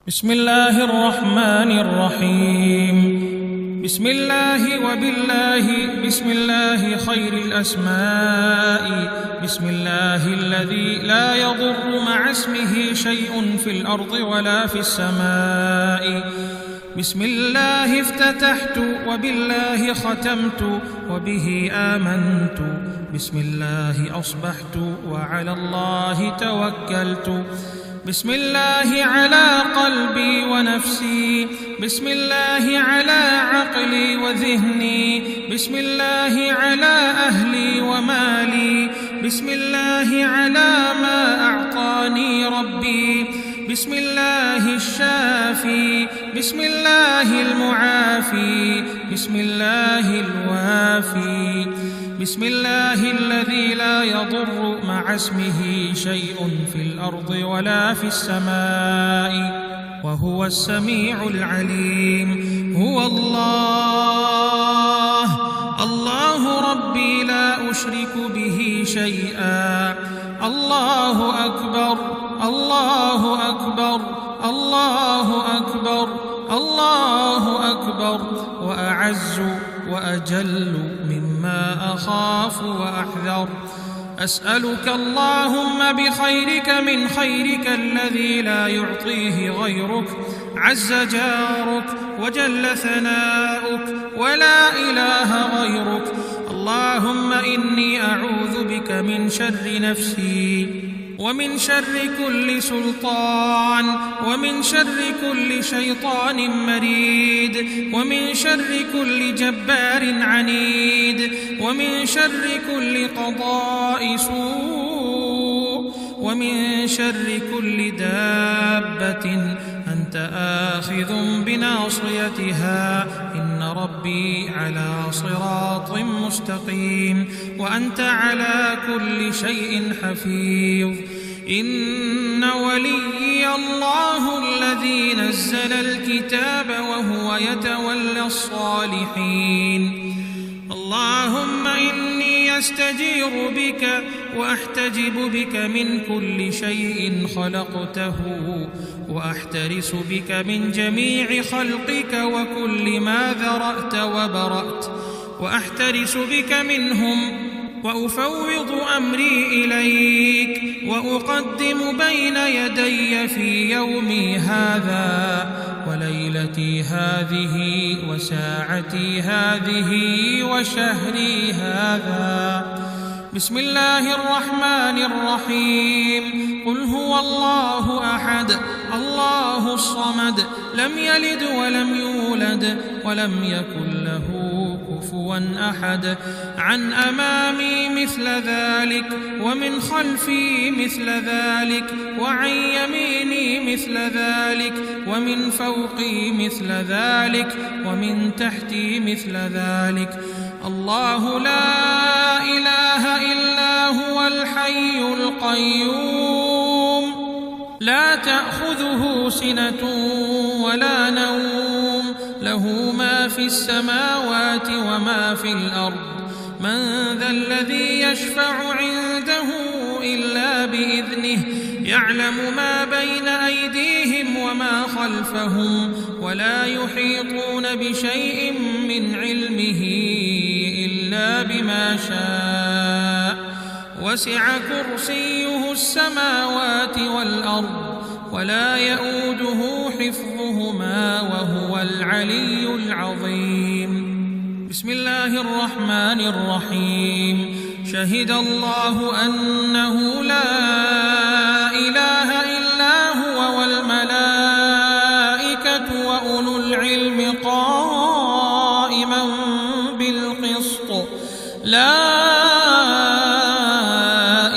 بسم الله الرحمن الرحيم. بسم الله وبالله، بسم الله خير الأسماء، بسم الله الذي لا يضر مع اسمه شيء في الأرض ولا في السماء. بسم الله افتتحت وبالله ختمت وبه آمنت، بسم الله أصبحت وعلى الله توكلت. بسم الله على قلبي ونفسي، بسم الله على عقلي وذهني، بسم الله على أهلي ومالي، بسم الله على ما أعطاني ربي، بسم الله الشافي، بسم الله المعافي، بسم الله الوافي، بسم الله الذي لا يضر مع اسمه شيء في الأرض ولا في السماء وهو السميع العليم. هو الله، الله ربي لا أشرك به شيئا. الله أكبر، الله أكبر، الله أكبر، الله أكبر، وأعز وأجل مما أخاف وأحذر. أسألك اللهم بخيرك من خيرك الذي لا يعطيه غيرك، عز جارك وجل ثناؤك ولا إله غيرك. اللهم إني أعوذ بك من شر نفسي ومن شر كل سلطان ومن شر كل شيطان مريد ومن شر كل جبار عنيد ومن شر كل قضاء سوء ومن شر كل دابة أنت آخذ بناصيتها. إن ربي على صراط مستقيم وأنت على كل شيء حفيظ. إن وليي الله الذي نزل الكتاب وهو يتولى الصالحين. اللهم إني أستجير بك وأحتجب بك من كل شيء خلقته، وأحترس بك من جميع خلقك وكل ما ذرأت وبرأت، وأحترس بك منهم وأفوض أمري إليك، وأقدم بين يدي في يومي هذا وليلتي هذه وساعتي هذه وشهري هذا. بسم الله الرحمن الرحيم. قل هو الله أحد الله الصمد لم يلد ولم يولد ولم يكن له كفوا أحد. عن أمامي مثل ذلك ومن خلفي مثل ذلك وعن يميني مثل ذلك ومن فوقي مثل ذلك ومن تحتي مثل ذلك. الله لا إله إلا هو الحي القيوم، لا تأخذه سنة ولا نوم، له ما في السماوات وما في الأرض. من ذا الذي يشفع عنده إلا بإذنه، يعلم ما بين أيديهم وما خلفهم، ولا يحيطون بشيء من علمه إلا بما شاء. وسع كرسيه السماوات والأرض ولا يؤوده حفظهما وهو العلي العظيم. بسم الله الرحمن الرحيم. شهد الله أنه لا إله إلا هو والملائكة وأولو العلم قائما بالقسط. لا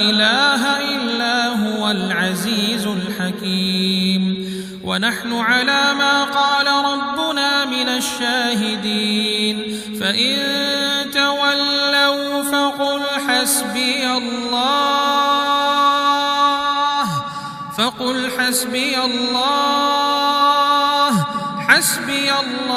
إله إلا هو العزيز الحكيم. ونحن على ما قال ربنا من الشاهدين. فإن تولوا فقل حسبي الله، حسبي الله